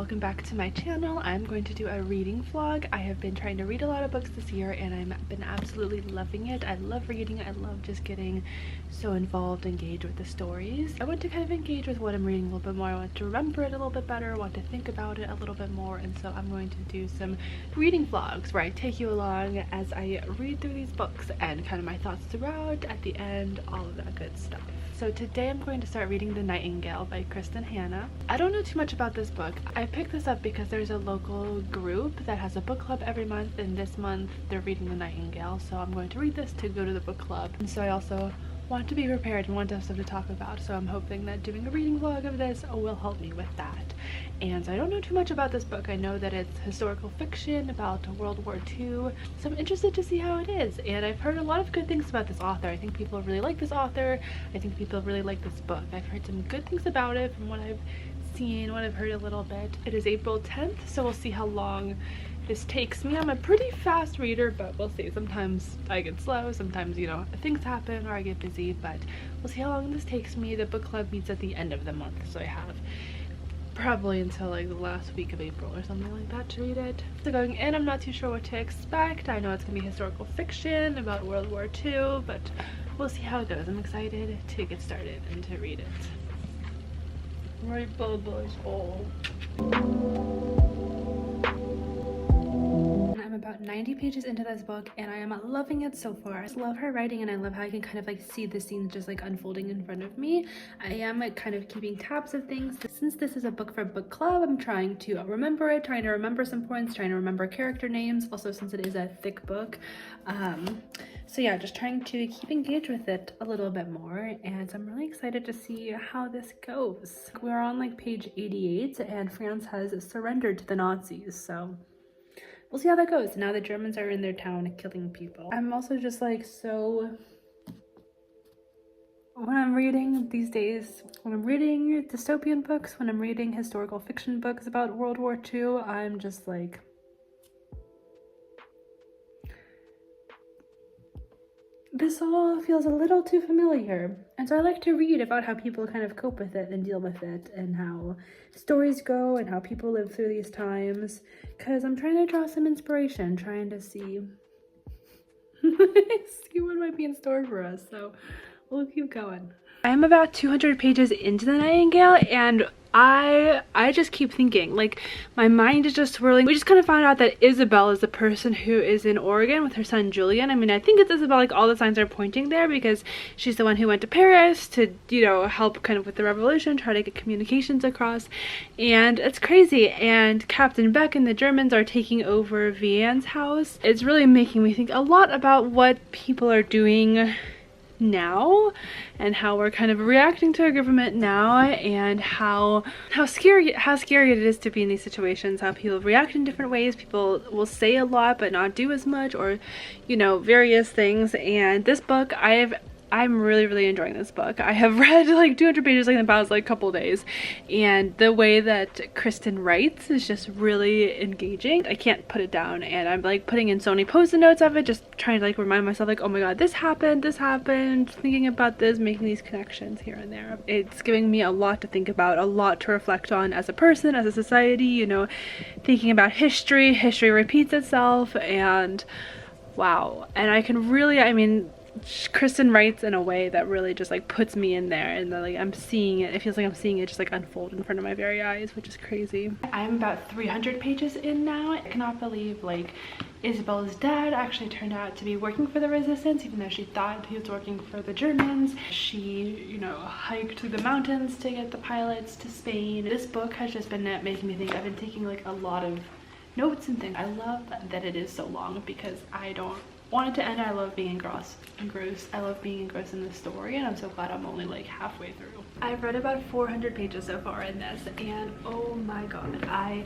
welcome back to my channel. I'm going to do a reading vlog. I have been trying to read a lot of books this year and I've been absolutely loving it. I love reading. I love just getting so involved, engaged with the stories. I want to kind of engage with what I'm reading a little bit more. I want to remember it a little bit better, I want to think about it a little bit more, and so I'm going to do some reading vlogs where I take you along as I read through these books and kind of my thoughts throughout, at the end, all of that good stuff. So today I'm going to start reading The Nightingale by Kristin Hannah. I don't know too much about this book. I picked this up because there's a local group that has a book club every month, and this month they're reading The Nightingale, so I'm going to read this to go to the book club. And so I also want to be prepared and want to have stuff to talk about, so I'm hoping that doing a reading vlog of this will help me with that. And so I don't know too much about this book. I know that it's historical fiction about World War II, so I'm interested to see how it is. And I've heard a lot of good things about this author. I think people really like this author. I think people really like this book. I've heard some good things about it from what I've seen, what I've heard a little bit. It is April 10th, so we'll see how long this takes me. I'm a pretty fast reader, but we'll see. Sometimes I get slow, sometimes, you know, things happen or I get busy, but we'll see how long this takes me. The book club meets at the end of the month, so I have probably until like the last week of April or something like that to read it. So going in, I'm not too sure what to expect. I know it's gonna be historical fiction about World War II, but we'll see how it goes. I'm excited to get started and to read it. Right, Bubba's hole. I'm about 90 pages into this book and I am loving it so far. I just love her writing and I love how I can kind of like see the scenes just like unfolding in front of me. I am like kind of keeping tabs of things. Since this is a book for book club, I'm trying to remember it, trying to remember some points, trying to remember character names, also since it is a thick book. So yeah, just trying to keep engaged with it a little bit more, and I'm really excited to see how this goes. We're on like page 88 and France has surrendered to the Nazis, so we'll see how that goes. Now the Germans are in their town killing people. I'm also just like so, when I'm reading these days, when I'm reading dystopian books, when I'm reading historical fiction books about World War II, I'm just like, this all feels a little too familiar. And so I like to read about how people kind of cope with it and deal with it, and how stories go and how people live through these times, because I'm trying to draw some inspiration, trying to see what might be in store for us. So we'll keep going. I'm about 200 pages into The Nightingale and I just keep thinking, like, my mind is just swirling. We just kind of found out that Isabel is the person who is in Oregon with her son Julian. I mean, I think it's Isabel, like all the signs are pointing there because she's the one who went to Paris to, you know, help kind of with the revolution, try to get communications across, and it's crazy. And Captain Beck and the Germans are taking over Vianne's house. It's really making me think a lot about what people are doing now and how we're kind of reacting to our government now, and how scary it is to be in these situations, how people react in different ways. People will say a lot but not do as much, or, you know, various things. And this book, I'm really enjoying this book. I have read like 200 pages like in about like a couple days, and the way that Kristin writes is just really engaging. I can't put it down, and I'm like putting in so many post-it notes of it, just trying to like remind myself like, oh my god, this happened, thinking about this, making these connections here and there. It's giving me a lot to think about, a lot to reflect on as a person, as a society, you know, thinking about history repeats itself, and wow. And I can really, I mean, Kristin writes in a way that really just like puts me in there, and like I'm seeing it. It feels like I'm seeing it just like unfold in front of my very eyes, which is crazy. I'm about 300 pages in now. I cannot believe like Isabel's dad actually turned out to be working for the resistance, even though she thought he was working for the Germans. She, you know, hiked through the mountains to get the pilots to Spain. This book has just been making me think. I've been taking like a lot of notes and things. I love that it is so long because I don't want it to end. I love being engrossed. I love being engrossed in the story, and I'm so glad I'm only like halfway through. I've read about 400 pages so far in this, and oh my god, I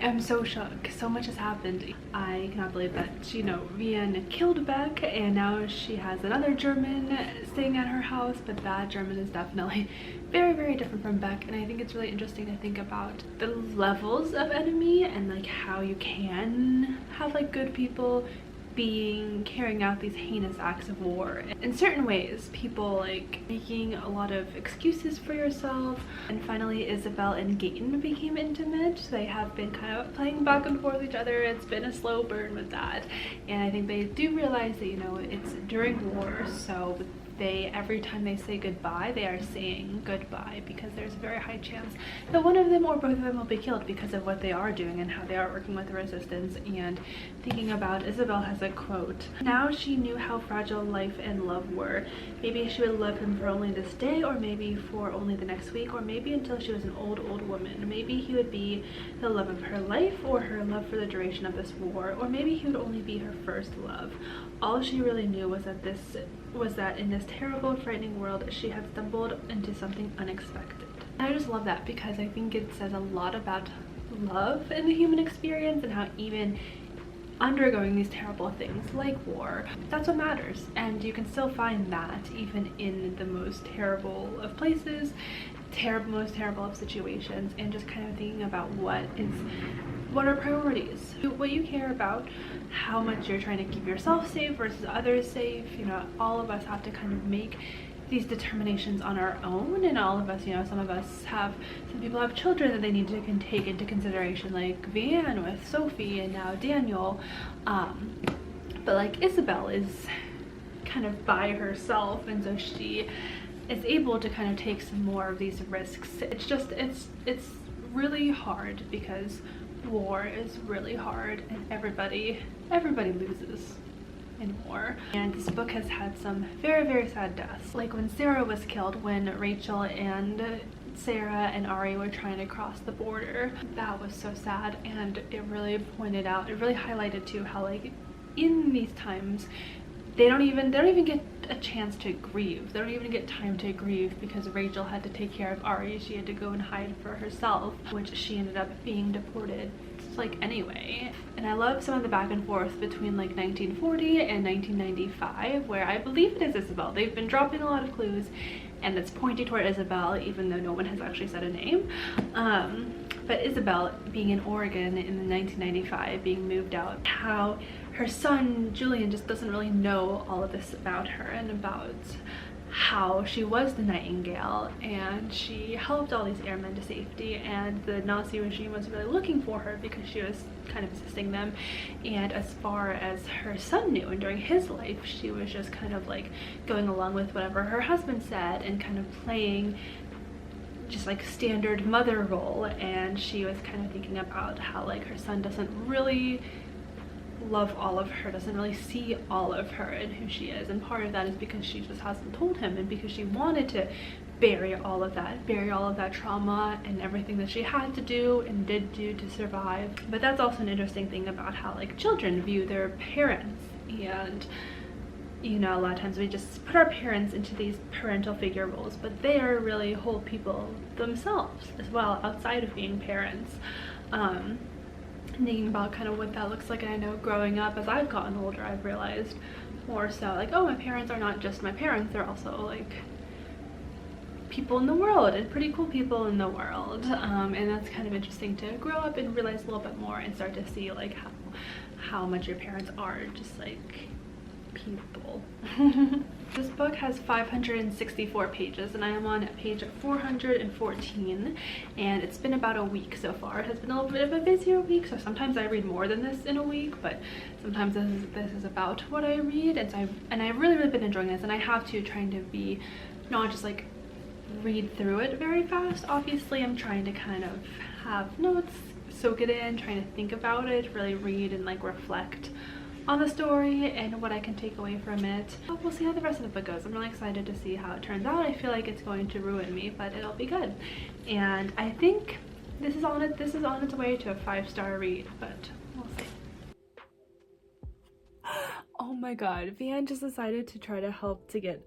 am so shocked. So much has happened. I cannot believe that, you know, Vianne killed Beck, and now she has another German staying at her house, but that German is definitely very different from Beck. And I think it's really interesting to think about the levels of enemy and like how you can have like good people carrying out these heinous acts of war. In certain ways, people like making a lot of excuses for yourself. And finally, Isabel and Gaten became intimate. They have been kind of playing back and forth with each other. It's been a slow burn with that, and I think they do realize that, you know, it's during war, so every time they say goodbye, they are saying goodbye, because there's a very high chance that one of them or both of them will be killed because of what they are doing and how they are working with the resistance. And thinking about, Isabel has a quote: "Now she knew how fragile life and love were. Maybe she would love him for only this day, or maybe for only the next week, or maybe until she was an old woman. Maybe he would be the love of her life, or her love for the duration of this war, or maybe he would only be her first love. All she really knew was that in this terrible, frightening world, she had stumbled into something unexpected." And I just love that, because I think it says a lot about love in the human experience, and how even undergoing these terrible things like war, that's what matters. And you can still find that even in the most terrible of places, most terrible of situations, and just kind of thinking about what are priorities, what you care about, how much you're trying to keep yourself safe versus others safe. You know, all of us have to kind of make these determinations on our own, and all of us, you know, some people have children that they need to take into consideration, like Vianne with Sophie and now Daniel, but like Isabel is kind of by herself, and so she is able to kind of take some more of these risks. It's really hard, because war is really hard, and everybody loses in war. And this book has had some very, very sad deaths, like when Sarah was killed, when Rachel and Sarah and Ari were trying to cross the border. That was so sad, and it really highlighted too how, like, in these times they don't even get a chance to grieve. They don't even get time to grieve, because Rachel had to take care of Ari. She had to go and hide for herself, which she ended up being deported like anyway. And I love some of the back and forth between like 1940 and 1995, where I believe it is Isabel. They've been dropping a lot of clues, and it's pointing toward Isabel, even though no one has actually said a name. But Isabel being in Oregon in 1995, being moved out, how her son Julian just doesn't really know all of this about her, and about how she was the Nightingale, and she helped all these airmen to safety, and the Nazi regime was really looking for her because she was kind of assisting them. And as far as her son knew, and during his life, she was just kind of like going along with whatever her husband said, and kind of playing just like standard mother role. And she was kind of thinking about how like her son doesn't really love all of her, doesn't really see all of her and who she is, and part of that is because she just hasn't told him, and because she wanted to bury all of that trauma and everything that she had to do and did do to survive. But that's also an interesting thing about how like children view their parents, and you know, a lot of times we just put our parents into these parental figure roles, but they are really whole people themselves as well, outside of being parents. Thinking about kind of what that looks like. And I know growing up, as I've gotten older, I've realized more so like, oh, my parents are not just my parents, they're also like people in the world, and pretty cool people in the world. And that's kind of interesting to grow up and realize a little bit more, and start to see like how much your parents are just like people. This book has 564 pages, and I am on page 414, and it's been about a week so far. It has been a little bit of a busier week, so sometimes I read more than this in a week, but sometimes this is about what I read. And so I've really been enjoying this, and I have to trying to be not just like read through it very fast. Obviously, I'm trying to kind of have notes, soak it in, trying to think about it, really read and like reflect on the story and what I can take away from it. But we'll see how the rest of the book goes. I'm really excited to see how it turns out. I feel like it's going to ruin me, but it'll be good. And I think this is on its way to a 5-star read, but we'll see. Oh my god, Vianne just decided to try to help to get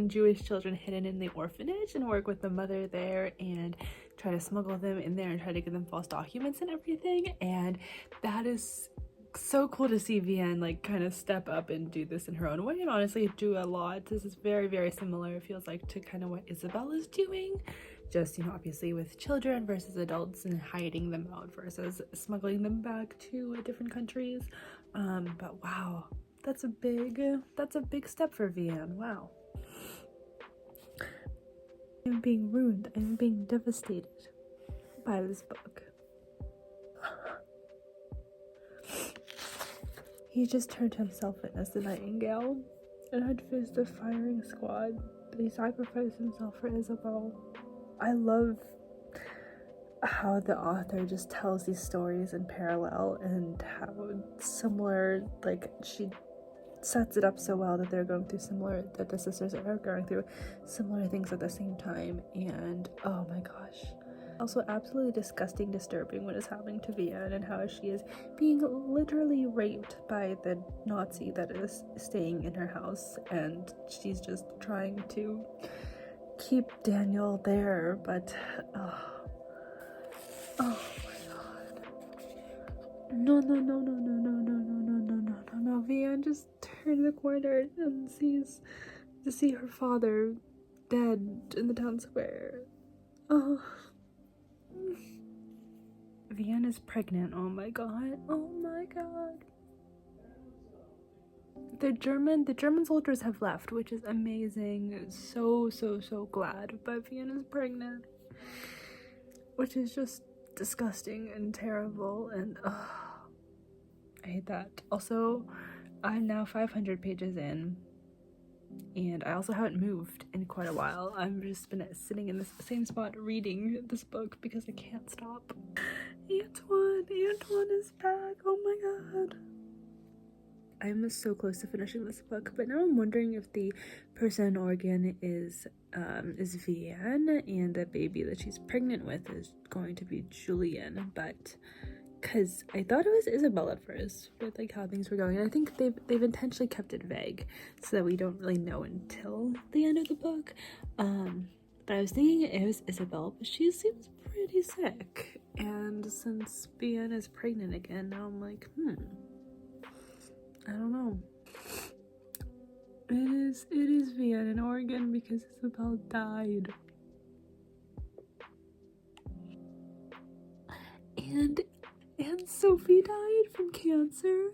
Jewish children hidden in the orphanage, and work with the mother there and try to smuggle them in there and try to give them false documents and everything. And that is so cool to see Vianne like kind of step up and do this in her own way, and honestly do a lot. This is very similar, it feels like, to kind of what Isabel is doing, just, you know, obviously with children versus adults, and hiding them out versus smuggling them back to different countries. But wow, that's a big step for Vianne. Wow. I'm being ruined. I'm being devastated by this book. He just turned himself in as the Nightingale and had faced a firing squad, but he sacrificed himself for Isabel. I love how the author just tells these stories in parallel and how similar, like, she sets it up so well that they're going through similar, that the sisters are going through similar things at the same time. And oh my gosh, also absolutely disgusting, disturbing what is happening to Vianne and how she is being literally raped by the Nazi that is staying in her house, and she's just trying to keep Daniel there, but oh my god. No. Vianne just turned the corner and sees her father dead in the town square. Oh. Vianne is pregnant. Oh my god. The German soldiers have left, which is amazing. So glad. But Vianne is pregnant, which is just disgusting and terrible, and I hate that. Also, I'm now 500 pages in, and I also haven't moved in quite a while. I've just been sitting in this same spot reading this book because I can't stop. Antoine is back. Oh my god. I'm so close to finishing this book, but now I'm wondering if the person in Oregon is Vianne, and the baby that she's pregnant with is going to be Julian, but because I thought it was Isabel at first with like how things were going, and I think they've intentionally kept it vague so that we don't really know until the end of the book. But I was thinking it was Isabel, but she seems pretty sick, and since Vianne is pregnant again, now I'm like, I don't know. It is Vianne in Oregon because Isabel died. And Sophie died from cancer.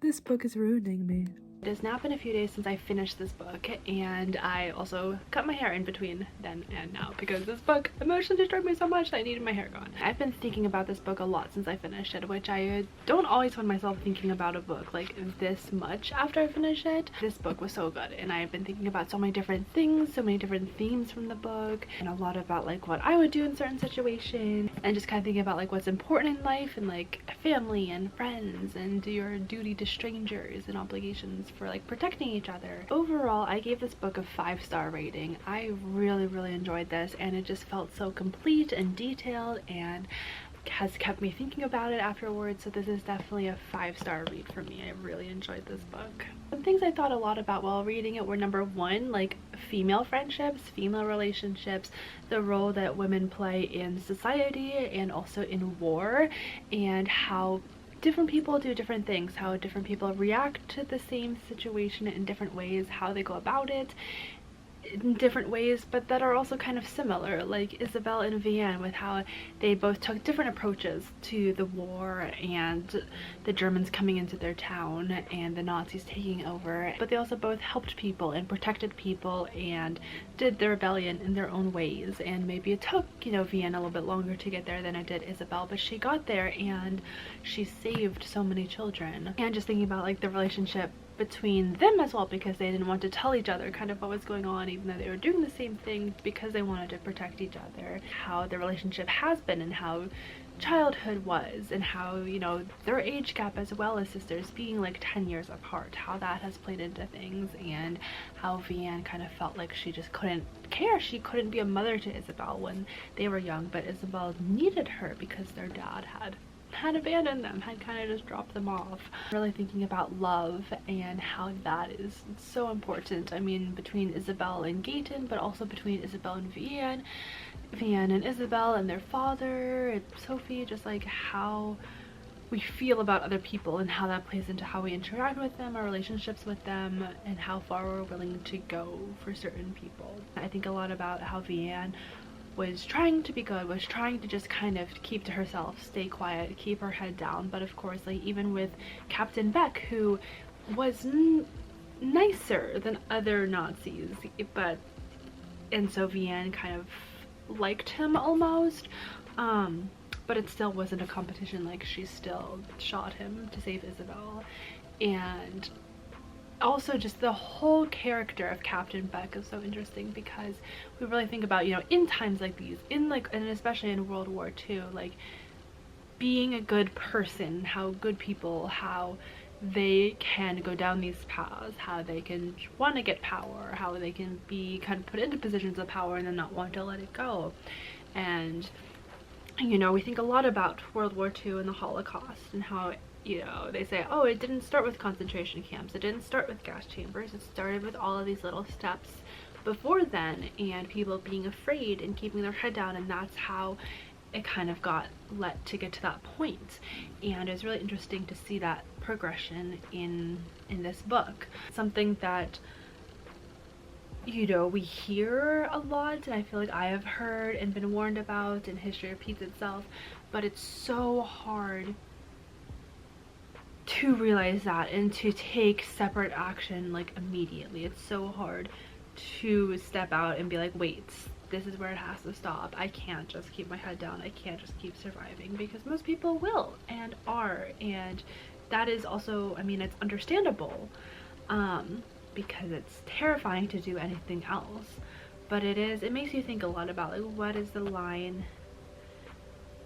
This book is ruining me. It has now been a few days since I finished this book, and I also cut my hair in between then and now because this book emotionally disturbed me so much that I needed my hair gone. I've been thinking about this book a lot since I finished it, which I don't always find myself thinking about a book like this much after I finish it. This book was so good, and I've been thinking about so many different things, so many different themes from the book, and a lot about like what I would do in certain situations, and just kind of thinking about like what's important in life, and like family and friends, and your duty to strangers and obligations for like protecting each other. Overall, I gave this book a 5-star rating. I really enjoyed this, and it just felt so complete and detailed and has kept me thinking about it afterwards, so this is definitely a 5-star read for me. I really enjoyed this book. Some things I thought a lot about while reading it were, number one, like female friendships, female relationships, the role that women play in society and also in war, and how different people do different things, how different people react to the same situation in different ways, how they go about it in different ways, but that are also kind of similar, like Isabel and Vianne, with how they both took different approaches to the war and the Germans coming into their town and the Nazis taking over, but they also both helped people and protected people and did the rebellion in their own ways. And maybe it took, you know, Vianne a little bit longer to get there than it did Isabel, but she got there and she saved so many children. And just thinking about like the relationship between them as well, because they didn't want to tell each other kind of what was going on, even though they were doing the same thing, because they wanted to protect each other. How the relationship has been, and how childhood was, and how, you know, their age gap as well as sisters being like 10 years apart, how that has played into things, and how Vianne kind of felt like she just couldn't care. She couldn't be a mother to Isabel when they were young, but Isabel needed her because their dad had abandoned them, had kind of just dropped them off. Really thinking about love and how that is so important. I mean, between Isabel and Gaten, but also between Isabel and Vianne and Isabel and their father and Sophie, just like how we feel about other people and how that plays into how we interact with them, our relationships with them, and how far we're willing to go for certain people. I think a lot about how Vianne was trying to be good, was trying to just kind of keep to herself, stay quiet, keep her head down. But of course, like even with Captain Beck, who was nicer than other Nazis, and so Vianne kind of liked him almost, but it still wasn't a competition. Like she still shot him to save Isabel. And also just the whole character of Captain Beck is so interesting, because we really think about, you know, in times like these, and especially in World War II, like being a good person, how good people, how they can go down these paths, how they can want to get power, how they can be kind of put into positions of power and then not want to let it go. And you know, we think a lot about World War II and the Holocaust, and how, you know, they say, oh, it didn't start with concentration camps, it didn't start with gas chambers, it started with all of these little steps before then, and people being afraid and keeping their head down, and that's how it kind of got let to get to that point. And it's really interesting to see that progression in this book. Something that, you know, we hear a lot, and I feel like I have heard and been warned about, and history repeats itself, but it's so hard to realize that and to take separate action like immediately. It's so hard to step out and be like, wait, this is where it has to stop. I can't just keep my head down, I can't just keep surviving, because most people will and are, and that is also, I mean, it's understandable, because it's terrifying to do anything else. But it makes you think a lot about, like, what is the line,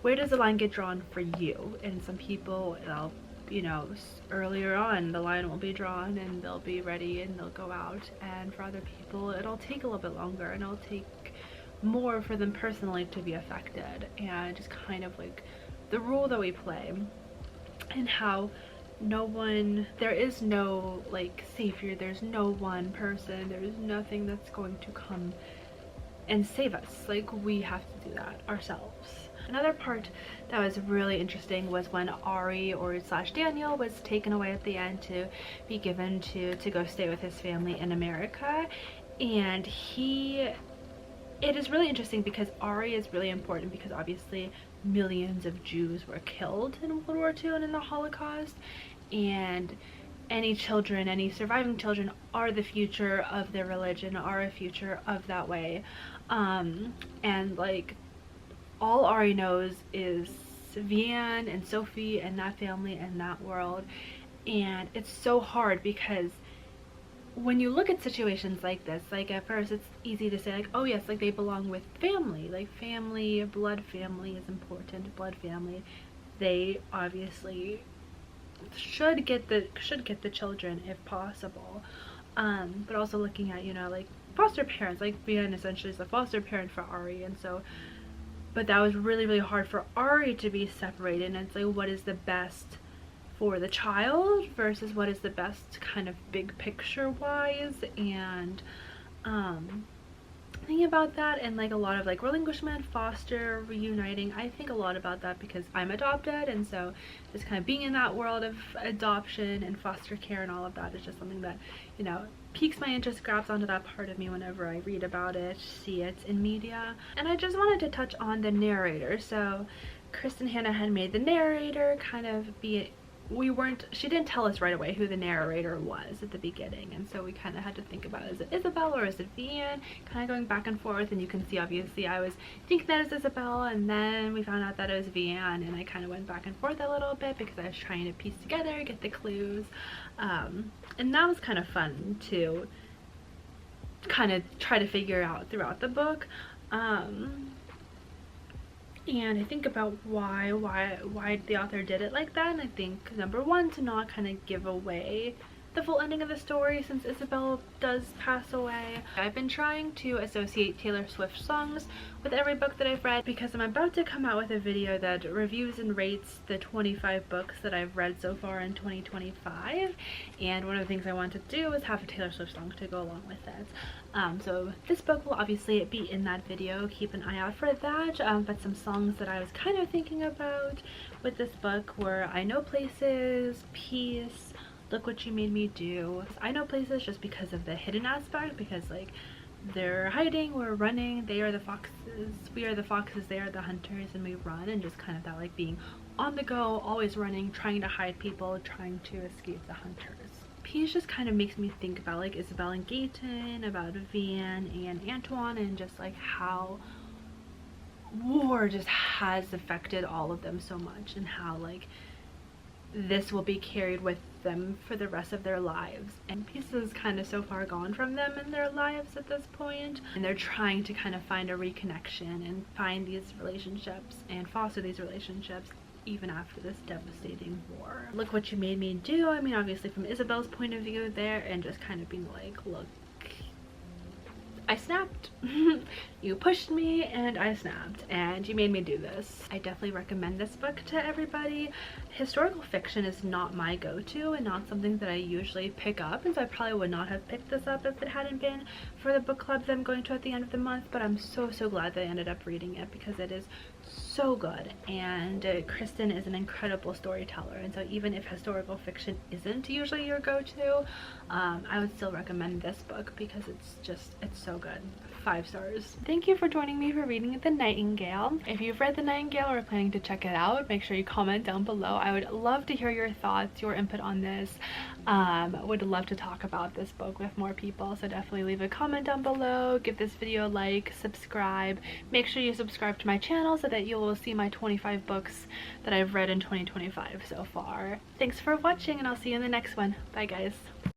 where does the line get drawn for you? And some people, they'll, you know, earlier on the line will be drawn and they'll be ready and they'll go out, and for other people it'll take a little bit longer and it'll take more for them personally to be affected. And just kind of like the role that we play, and how there is no like savior, there's no one person, there's nothing that's going to come and save us. Like, we have to do that ourselves. Another part that was really interesting was when Ari, or slash Daniel, was taken away at the end to be given to go stay with his family in America. And it is really interesting because Ari is really important, because obviously millions of Jews were killed in World War II and in the Holocaust, and any children, any surviving children, are the future of their religion, are a future of that way. And like, all Ari knows is Vianne and Sophie and that family and that world. And it's so hard, because when you look at situations like this, like at first it's easy to say like, oh yes, like they belong with family, like family, blood family is important, blood family, they obviously should get the children if possible. But also looking at, you know, like foster parents, like Vianne essentially is a foster parent for Ari, and so, but that was really, really hard for Ari to be separated. And it's like, what is the best for the child versus what is the best kind of big picture wise. And thinking about that, and like a lot of like relinquishment, foster, reuniting, I think a lot about that because I'm adopted, and so just kind of being in that world of adoption and foster care and all of that is just something that, you know, piques my interest, grabs onto that part of me whenever I read about it, see it in media. And I just wanted to touch on the narrator. So Kristin Hannah had made the narrator kind of be, she didn't tell us right away who the narrator was at the beginning, and so we kind of had to think about, is it Isabel or is it Vianne, kind of going back and forth. And you can see obviously I was thinking that is Isabel, and then we found out that it was Vianne, and I kind of went back and forth a little bit because I was trying to piece together, get the clues, and that was kind of fun to kind of try to figure out throughout the book. And I think about why the author did it like that, and I think number one, to not kind of give away the full ending of the story since Isabel does pass away. I've been trying to associate Taylor Swift songs with every book that I've read, because I'm about to come out with a video that reviews and rates the 25 books that I've read so far in 2025, and one of the things I want to do is have a Taylor Swift song to go along with it. So this book will obviously be in that video, keep an eye out for that, but some songs that I was kind of thinking about with this book were I Know Places, Peace, Look What You Made Me Do. I Know Places just because of the hidden aspect, because like they're hiding, we're running, they are the foxes, we are the foxes, they are the hunters, and we run, and just kind of that like being on the go, always running, trying to hide people, trying to escape the hunters. Piece just kind of makes me think about like Isabel and Gaten, about Van and Antoine, and just like how war just has affected all of them so much, and how like this will be carried with them for the rest of their lives. And Piece is kind of so far gone from them in their lives at this point, and they're trying to kind of find a reconnection and find these relationships and foster these relationships even after this devastating war. Look what you made me do. I mean, obviously from Isabel's point of view there, and just kind of being like, look, I snapped. You pushed me and I snapped, and you made me do this. I definitely recommend this book to everybody. Historical fiction is not my go-to and not something that I usually pick up, and so I probably would not have picked this up if it hadn't been for the book club that I'm going to at the end of the month. But I'm so glad that I ended up reading it, because it is so good, and Kristin is an incredible storyteller, and so even if historical fiction isn't usually your go-to, I would still recommend this book because it's so good. 5 stars. Thank you for joining me for reading The Nightingale. If you've read The Nightingale or are planning to check it out, make sure you comment down below. I would love to hear your thoughts, your input on this. Would love to talk about this book with more people, so definitely leave a comment down below, give this video a like, subscribe. Make sure you subscribe to my channel so that you will see my 25 books that I've read in 2025 so far. Thanks for watching, and I'll see you in the next one. Bye guys.